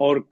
اور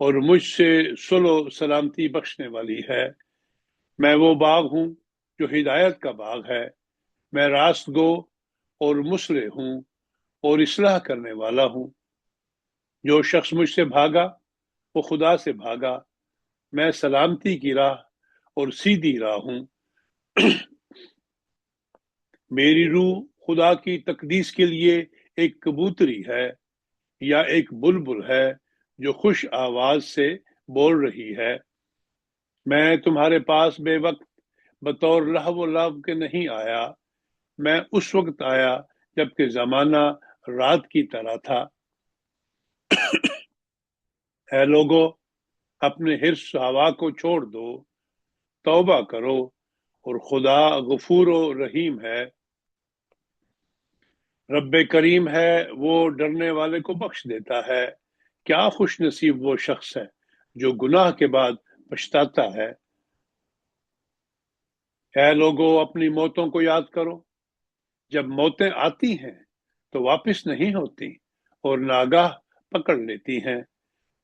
اور مجھ سے صلح و سلامتی بخشنے والی ہے۔ میں وہ باغ ہوں جو ہدایت کا باغ ہے، میں راست گو اور مصلح ہوں اور اصلاح کرنے والا ہوں۔ جو شخص مجھ سے بھاگا وہ خدا سے بھاگا، میں سلامتی کی راہ اور سیدھی راہ ہوں۔ میری روح خدا کی تقدیس کے لیے ایک کبوتری ہے یا ایک بلبل ہے جو خوش آواز سے بول رہی ہے۔ میں تمہارے پاس بے وقت بطور لہو و لعب کے نہیں آیا، میں اس وقت آیا جبکہ زمانہ رات کی طرح تھا۔ اے لوگو، اپنے حرص ہوا کو چھوڑ دو، توبہ کرو، اور خدا غفور و رحیم ہے، رب کریم ہے، وہ ڈرنے والے کو بخش دیتا ہے۔ کیا خوش نصیب وہ شخص ہے جو گناہ کے بعد پچھتاتا ہے۔ اے لوگو، اپنی موتوں کو یاد کرو، جب موتیں آتی ہیں تو واپس نہیں ہوتی اور ناگاہ پکڑ لیتی ہیں۔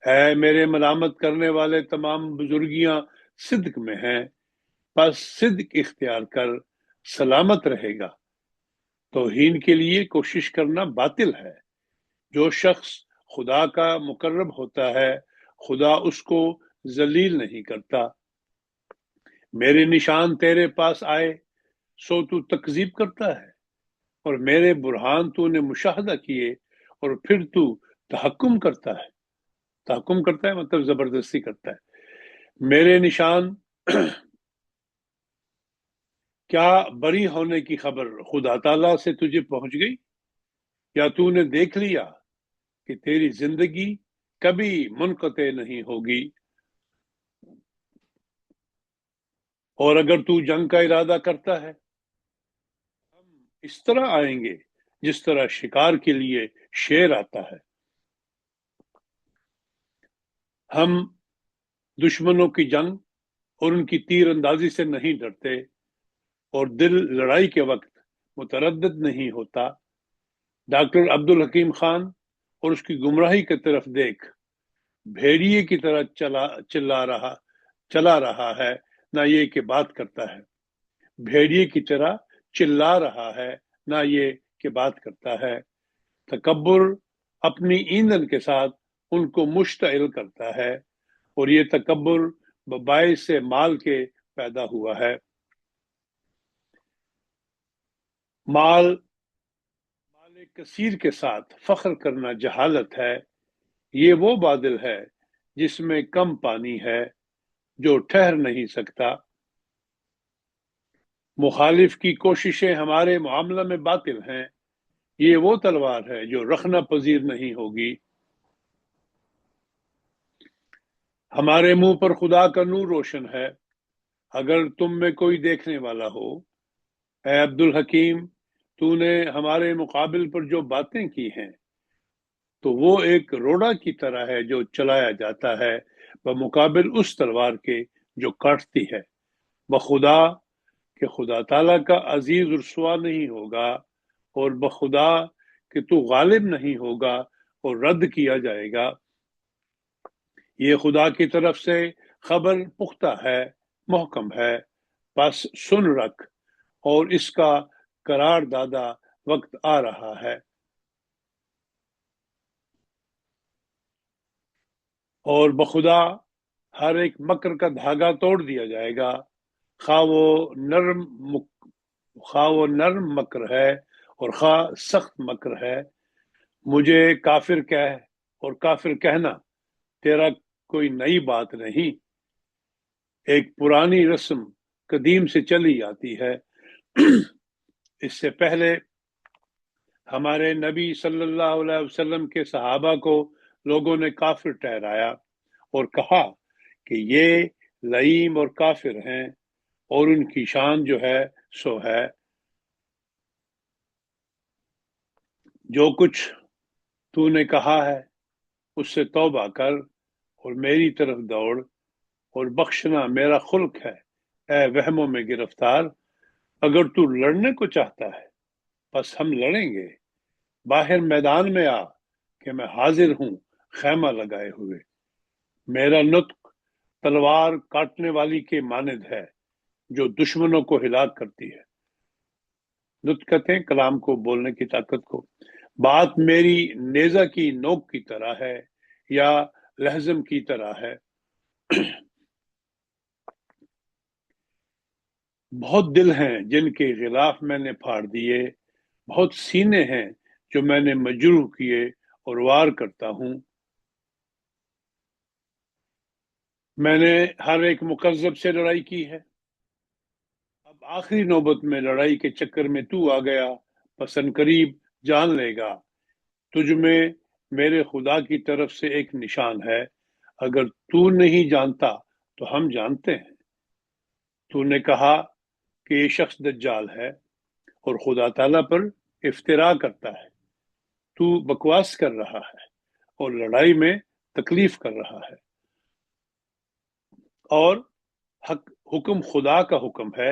اے میرے ملامت کرنے والے، تمام بزرگیاں صدق میں ہیں، پس صدق اختیار کر، سلامت رہے گا۔ توہین کے لیے کوشش کرنا باطل ہے۔ جو شخص خدا کا مقرب ہوتا ہے خدا اس کو ذلیل نہیں کرتا۔ میرے نشان تیرے پاس آئے سو تو تکذیب کرتا ہے، اور میرے برہان تو نے مشاہدہ کیے اور پھر تو تحکم کرتا ہے۔ تحکم کرتا ہے مطلب زبردستی کرتا ہے۔ میرے نشان کیا بری ہونے کی خبر خدا تعالیٰ سے تجھے پہنچ گئی، یا تو نے دیکھ لیا کہ تیری زندگی کبھی منقطع نہیں ہوگی؟ اور اگر تو جنگ کا ارادہ کرتا ہے، ہم اس طرح آئیں گے جس طرح شکار کے لیے شیر آتا ہے۔ ہم دشمنوں کی جنگ اور ان کی تیر اندازی سے نہیں ڈرتے، اور دل لڑائی کے وقت متردد نہیں ہوتا۔ ڈاکٹر عبدالحکیم خان اور اس کی گمراہی کی طرف دیکھ، بھیڑیے کی طرح چلا رہا ہے، نہ یہ کہ بات کرتا ہے۔ بھیڑیے کی طرح چلا رہا ہے، نہ یہ کہ بات کرتا ہے۔ تکبر اپنی ایندھن کے ساتھ ان کو مشتعل کرتا ہے، اور یہ تکبر باعث سے مال کے پیدا ہوا ہے۔ مال کثیر کے ساتھ فخر کرنا جہالت ہے۔ یہ وہ بادل ہے جس میں کم پانی ہے، جو ٹھہر نہیں سکتا۔ مخالف کی کوششیں ہمارے معاملہ میں باطل ہیں، یہ وہ تلوار ہے جو رخنہ پذیر نہیں ہوگی۔ ہمارے منہ پر خدا کا نور روشن ہے، اگر تم میں کوئی دیکھنے والا ہو۔ اے عبدالحکیم، تو نے ہمارے مقابل پر جو باتیں کی ہیں تو وہ ایک روڑا کی طرح ہے جو چلایا جاتا ہے بمقابل اس تلوار کے جو کاٹتی ہے۔ بخدا کہ خدا تعالیٰ کا عزیز رسوا نہیں ہوگا، اور بخدا کہ تو غالب نہیں ہوگا اور رد کیا جائے گا۔ یہ خدا کی طرف سے خبر پختہ ہے، محکم ہے، پس سن رکھ، اور اس کا قرار دادا وقت آ رہا ہے۔ اور بخدا ہر ایک مکر کا دھاگا توڑ دیا جائے گا، خواہ وہ نرم مکر ہے اور خواہ سخت مکر ہے۔ مجھے کافر کہہ، اور کافر کہنا تیرا کوئی نئی بات نہیں، ایک پرانی رسم قدیم سے چلی آتی ہے۔ اس سے پہلے ہمارے نبی صلی اللہ علیہ وسلم کے صحابہ کو لوگوں نے کافر ٹھہرایا اور کہا کہ یہ لعیم اور کافر ہیں، اور ان کی شان جو ہے سو ہے۔ جو کچھ تو نے کہا ہے اس سے توبہ کر اور میری طرف دوڑ، اور بخشنا میرا خلق ہے۔ اے وہموں میں گرفتار، اگر تو لڑنے کو چاہتا ہے بس ہم لڑیں گے، باہر میدان میں آ کہ میں حاضر ہوں خیمہ لگائے ہوئے۔ میرا نطق تلوار کاٹنے والی کے مانند ہے جو دشمنوں کو ہلاک کرتی ہے۔ نطق کہتے ہیں کلام کو، بولنے کی طاقت کو۔ بات میری نیزہ کی نوک کی طرح ہے یا لہزم کی طرح ہے۔ بہت دل ہیں جن کے غلاف میں نے پھاڑ دیے، بہت سینے ہیں جو میں نے مجروح کیے اور وار کرتا ہوں۔ میں نے ہر ایک مکذب سے لڑائی کی ہے، اب آخری نوبت میں لڑائی کے چکر میں تو آ گیا، پسند قریب جان لے گا۔ تجھ میں میرے خدا کی طرف سے ایک نشان ہے، اگر تو نہیں جانتا تو ہم جانتے ہیں۔ تو نے کہا کہ یہ شخص دجال ہے اور خدا تعالیٰ پر افترا کرتا ہے۔ تو بکواس کر رہا ہے اور لڑائی میں تکلیف کر رہا ہے، اور حکم خدا کا حکم ہے،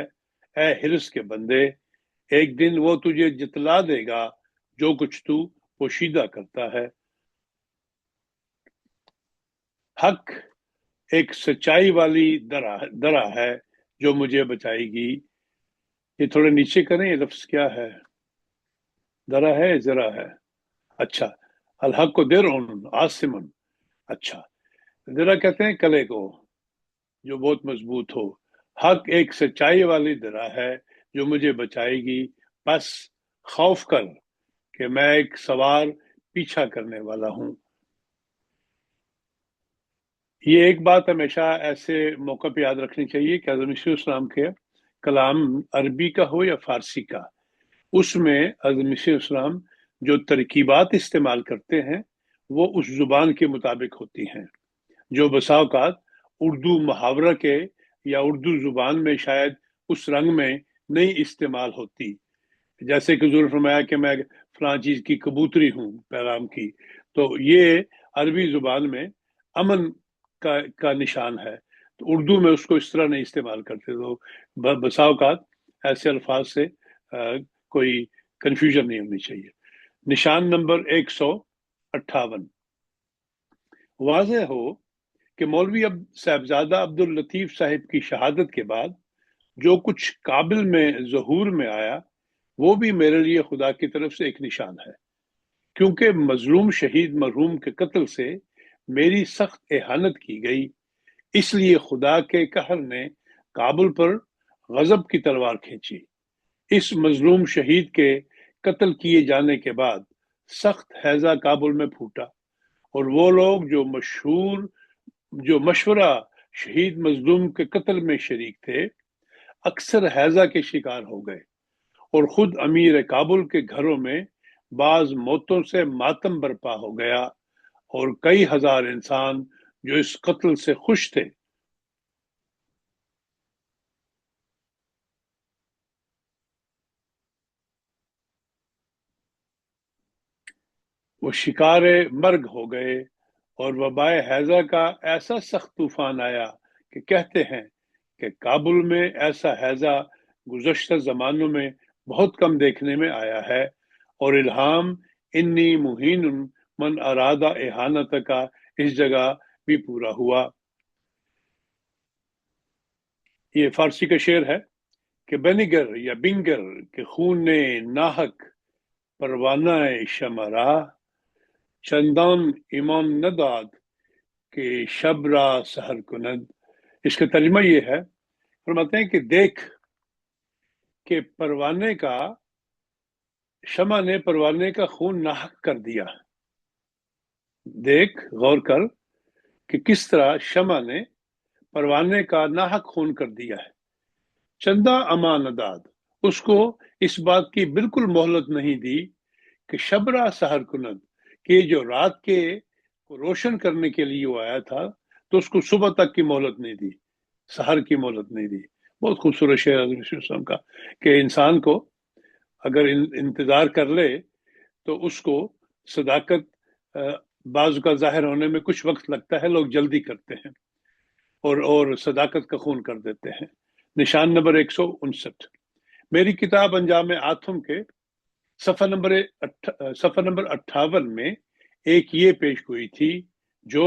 اے حرص کے بندے، ایک دن وہ تجھے جتلا دے گا جو کچھ تو پوشیدہ کرتا ہے۔ حق ایک سچائی والی درا ہے جو مجھے بچائے گی۔ یہ تھوڑے نیچے کریں، یہ لفظ کیا ہے؟ درا ہے، ذرا ہے؟ اچھا، الحق کو در آسمن۔ اچھا، ذرا کہتے ہیں کلے کو جو بہت مضبوط ہو۔ حق ایک سچائی والی درا ہے جو مجھے بچائے گی، بس خوف کر کہ میں ایک سوار پیچھا کرنے والا ہوں۔ یہ ایک بات ہمیشہ ایسے موقع پہ یاد رکھنی چاہیے کہ حضرت مسیح السلام کے کلام عربی کا ہو یا فارسی کا، اس میں حضرت مسیح السلام جو ترکیبات استعمال کرتے ہیں وہ اس زبان کے مطابق ہوتی ہیں، جو بسا اوقات اردو محاورہ کے یا اردو زبان میں شاید اس رنگ میں نہیں استعمال ہوتی۔ جیسے کہ حضور فرمایا کہ میں فلاں چیز کی کبوتری ہوں پیغام کی، تو یہ عربی زبان میں امن کا نشان ہے، تو اردو میں اس کو اس طرح نہیں استعمال کرتے۔ تو بسا اوقات ایسے الفاظ سے کوئی کنفیوژن نہیں ہونی چاہیے۔ نشان نمبر 158، واضح ہو کہ مولوی صاحبزادہ عبداللطیف صاحب کی شہادت کے بعد جو کچھ کابل میں ظہور میں آیا وہ بھی میرے لیے خدا کی طرف سے ایک نشان ہے، کیونکہ مظلوم شہید مرحوم کے قتل سے میری سخت اہانت کی گئی، اس لیے خدا کے قہر نے کابل پر غضب کی تلوار کھینچی۔ اس مظلوم شہید کے قتل کیے جانے کے بعد سخت ہیضہ کابل میں پھوٹا، اور وہ لوگ جو مشورہ شہید مظلوم کے قتل میں شریک تھے اکثر ہیضہ کے شکار ہو گئے، اور خود امیر کابل کے گھروں میں بعض موتوں سے ماتم برپا ہو گیا، اور کئی ہزار انسان جو اس قتل سے خوش تھے وہ شکار مرگ ہو گئے، اور وبائے ہیضہ کا ایسا سخت طوفان آیا کہ کہتے ہیں کہ کابل میں ایسا ہیضہ گزشتہ زمانوں میں بہت کم دیکھنے میں آیا ہے، اور الہام انی مہین من ارادہ احانت کا اس جگہ بھی پورا ہوا۔ یہ فارسی کا شعر ہے کہ بنگر یا بنگر کے خون نے ناحق پروانہ شمرا، چندان ایمان نداد کہ شب را سحر کند۔ اس کا ترجمہ یہ ہے، فرماتے ہیں کہ دیکھ کہ پروانے کا شمع نے پروانے کا خون ناحق کر دیا۔ دیکھ، غور کر کہ کس طرح شمع نے پروانے کا ناحق خون کر دیا ہے۔ چندہ امان داد، اس کو اس بات کی بالکل مہلت نہیں دی کہ شبرا سحر کند، کہ جو رات کے کو روشن کرنے کے لیے وہ آیا تھا تو اس کو صبح تک کی مہلت نہیں دی، سحر کی مہلت نہیں دی۔ بہت خوبصورت شعر حضرت صلی اللہ علیہ وسلم کا کہ انسان کو اگر انتظار کر لے تو اس کو صداقت بعض کا ظاہر ہونے میں کچھ وقت لگتا ہے، لوگ جلدی کرتے ہیں اور صداقت کا خون کر دیتے ہیں۔ نشان نمبر 159، میری کتاب انجام آتم کے صفحہ نمبر 58 میں ایک یہ پیش گوئی تھی جو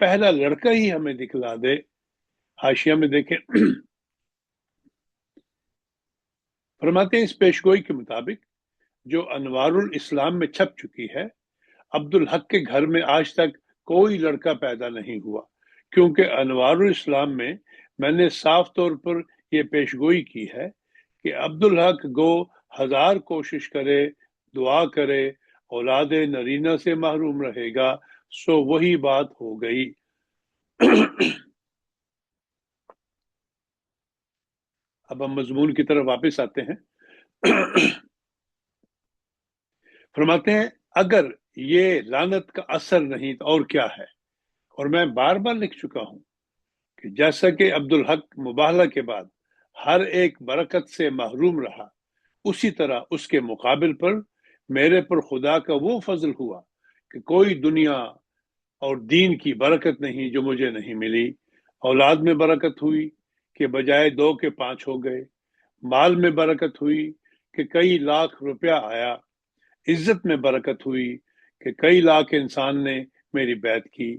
پہلا لڑکا ہی ہمیں دکھلا دے۔ حاشیہ میں دیکھیں، فرماتے ہیں اس پیشگوئی کے مطابق جو انوار الاسلام میں چھپ چکی ہے، عبدالحق کے گھر میں آج تک کوئی لڑکا پیدا نہیں ہوا، کیونکہ انوار الاسلام میں نے صاف طور پر یہ پیشگوئی کی ہے کہ عبدالحق گو 1000 کوشش کرے، دعا کرے، اولاد نرینہ سے محروم رہے گا، سو وہی بات ہو گئی۔ اب ہم مضمون کی طرف واپس آتے ہیں۔ فرماتے ہیں اگر یہ لعنت کا اثر نہیں تو اور کیا ہے؟ اور میں بار بار لکھ چکا ہوں کہ جیسا کہ عبدالحق مباہلہ کے بعد ہر ایک برکت سے محروم رہا، اسی طرح اس کے مقابل پر میرے پر خدا کا وہ فضل ہوا کہ کوئی دنیا اور دین کی برکت نہیں جو مجھے نہیں ملی۔ اولاد میں برکت ہوئی کہ بجائے 2 کے 5 ہو گئے، مال میں برکت ہوئی کہ کئی لاکھ روپیہ آیا، عزت میں برکت ہوئی کہ کئی لاکھ انسان نے میری بیعت کی،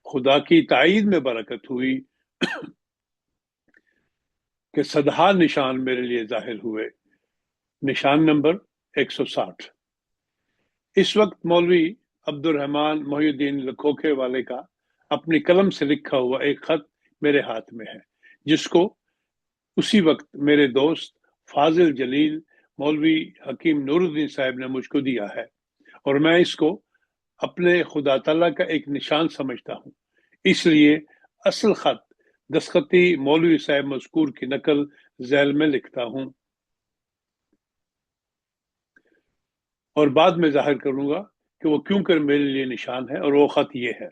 خدا کی تائید میں برکت ہوئی کہ صدہا نشان میرے لیے ظاہر ہوئے۔ نشان نمبر 160۔ اس وقت مولوی عبد الرحمن محی الدین لکھوکھے والے کا اپنی قلم سے لکھا ہوا ایک خط میرے ہاتھ میں ہے، جس کو اسی وقت میرے دوست فاضل جلیل مولوی حکیم نور الدین صاحب نے مجھ کو دیا ہے، اور میں اس کو اپنے خدا تعالیٰ کا ایک نشان سمجھتا ہوں، اس لیے اصل خط دستخطی مولوی صاحب مذکور کی نقل ذیل میں لکھتا ہوں، اور بعد میں ظاہر کروں گا کہ وہ کیوں کر میرے لیے نشان ہے، اور وہ خط یہ ہے۔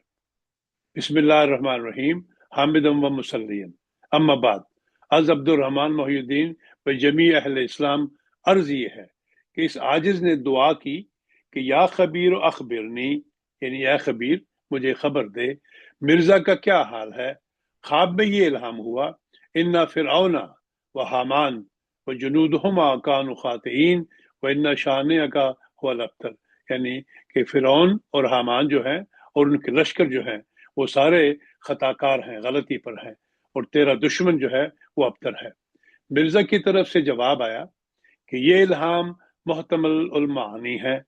بسم اللہ الرحمن الرحیم، حامدم و مسلیم، اما بعد، از عبد الرحمن محی الدین و جمیع اہل اسلام عرض یہ ہے کہ اس عاجز نے دعا کی کہ یا خبیر و اخبرنی، یعنی اے خبیر مجھے خبر دے، مرزا کا کیا حال ہے؟ خواب میں یہ الہام ہوا، انا فرعون و حامان و جنودہما کانوا خاطئین و انا شانئک هو الابتر، یعنی کہ فرعون اور حامان جو ہیں اور ان کے لشکر جو ہیں وہ سارے خطا کار ہیں، غلطی پر ہیں، اور تیرا دشمن جو ہے وہ ابتر ہے۔ مرزا کی طرف سے جواب آیا کہ یہ الہام محتمل المعانی ہے،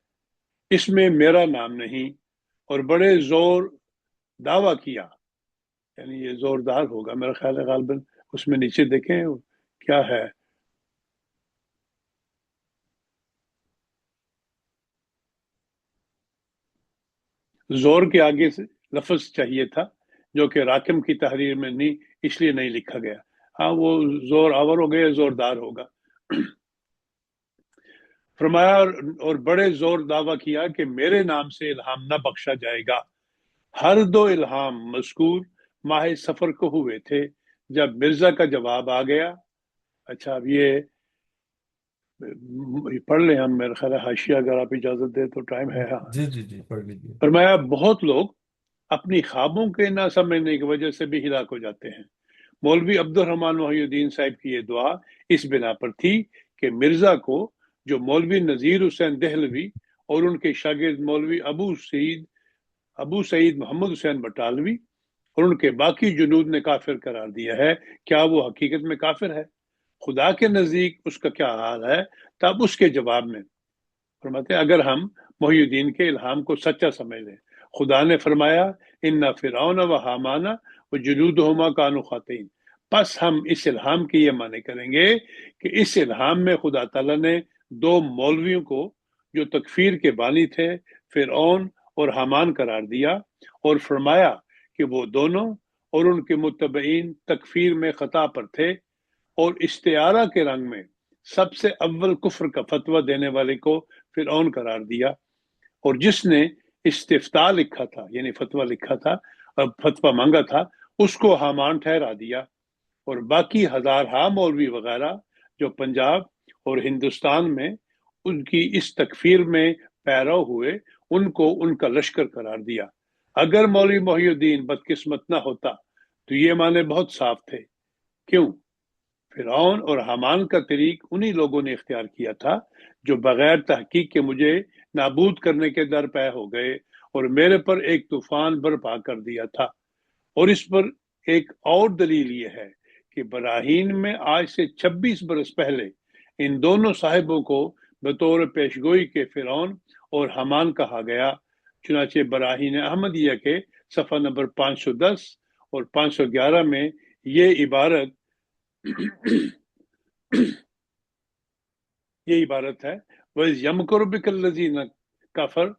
اس میں میرا نام نہیں، اور بڑے زور دعویٰ کیا، یعنی یہ زوردار ہوگا میرا خیال ہے، غالباً اس میں نیچے دیکھیں کیا ہے، زور کے آگے سے لفظ چاہیے تھا جو کہ راکم کی تحریر میں نہیں، اس لیے نہیں لکھا گیا۔ ہاں وہ زور آور ہو گیا، زوردار ہوگا۔ فرمایا اور بڑے زور دعویٰ کیا کہ میرے نام سے الہام نہ بخشا جائے گا۔ ہر 2 الہام مذکور ماہ سفر کو ہوئے تھے جب مرزا کا جواب آ گیا۔ اچھا اب یہ پڑھ لیں ہم، میرا خیال ہے حاشیہ اگر آپ اجازت دیں تو ٹائم ہے۔ ہاں، جی جی جی پڑھ لیجیے۔ فرمایا بہت لوگ اپنی خوابوں کے نہ سمجھنے کی وجہ سے بھی ہلاک ہو جاتے ہیں۔ مولوی عبد الرحمن محی الدین صاحب کی یہ دعا اس بنا پر تھی کہ مرزا کو، جو مولوی نذیر حسین دہلوی اور ان کے شاگرد مولوی ابو سعید محمد حسین بٹالوی اور ان کے باقی جنود نے کافر قرار دیا ہے، کیا وہ حقیقت میں کافر ہے؟ خدا کے نزدیک اس کا کیا حال ہے؟ تب اس کے جواب میں فرماتے ہیں اگر ہم محی الدین کے الہام کو سچا سمجھ لیں، خدا نے فرمایا ان فرعون و حامان و جنودہما کانوا خاطئین، پس ہم اس الہام کی یہ معنی کریں گے کہ اس الہام میں خدا تعالیٰ نے 2 مولویوں کو جو تکفیر کے بانی تھے فرعون اور حامان قرار دیا، اور فرمایا کہ وہ دونوں اور ان کے متبعین تکفیر میں خطا پر تھے، اور استعارہ کے رنگ میں سب سے اول کفر کا فتویٰ دینے والے کو فرعون قرار دیا، اور جس نے استفتاء لکھا تھا یعنی فتویٰ لکھا تھا اور فتویٰ مانگا تھا اس کو حامان ٹھہرا دیا، اور باقی ہزارہا مولوی وغیرہ جو پنجاب اور ہندوستان میں ان کی اس تکفیر میں پیرو ہوئے ان کو ان کا لشکر قرار دیا۔ اگر مولوی محی الدین بدقسمت نہ ہوتا تو یہ معنی بہت صاف تھے، کیوں؟ فرعون اور حامان کا طریق انہی لوگوں نے اختیار کیا تھا جو بغیر تحقیق کے مجھے نابود کرنے کے در پہ ہو گئے اور میرے پر ایک طوفان برپا کر دیا تھا۔ اور اس پر ایک اور دلیل یہ ہے کہ براہین میں آج سے 26 برس پہلے ان دونوں صاحبوں کو بطور پیشگوئی کے فرعون اور حمان کہا گیا۔ چنانچہ براہین احمدیہ کے صفحہ نمبر 510 اور 511 میں یہ عبارت ہے، وَإِذْ يَمْكُرُ بِكَ الَّذِينَ كَفَرُوا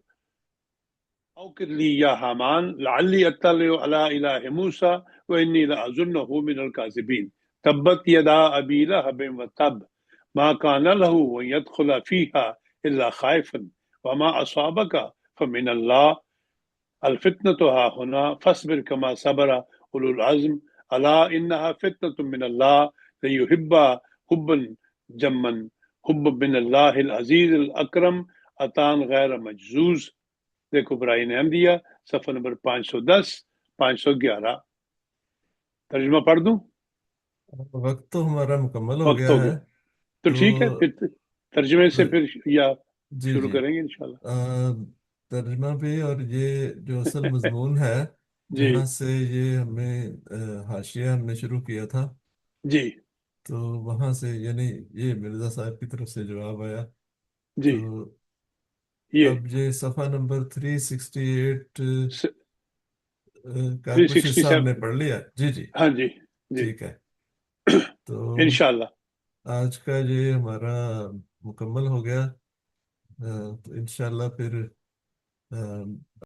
اوقر لی یا حامان لعلی اطلع علی الہ موسیٰ وانی لأظنہ من الکاذبین تبت یدا ابی لہب وتب ما کان لہ ان يدخل فیہا الا خائفا وما اصابک فمن اللہ الفتنۃ ها هنا فاصبر كما صبر اولو العزم الا انها فتنۃ من اللہ لیحب حبا جما حب من اللہ العزیز الاکرم عطان غیر مجزوز۔ دیکھو براہین احمدیہ صفحہ نمبر 510 511۔ ترجمہ پڑھ دوں؟ وقت تو ہمارا مکمل ہو وقت گیا ہو ہے، گیا تو تو ٹھیک ہے، پھر ترجمے سے پھر یا جی شروع جی، کریں گے انشاءاللہ۔ ترجمہ بھی اور یہ جو اصل مضمون ہے جی جہاں سے یہ ہمیں حاشیہ ہم نے شروع کیا تھا، جی تو وہاں سے یعنی یہ مرزا صاحب کی طرف سے جواب آیا، جی، تو یہ اب یہ صفحہ نمبر 368 کا کچھ حصہ ہم 367، نے پڑھ لیا، جی جی، ہاں جی جی، ٹھیک ہے۔ تو انشاءاللہ۔ آج کا یہ ہمارا مکمل ہو گیا، تو انشاءاللہ پھر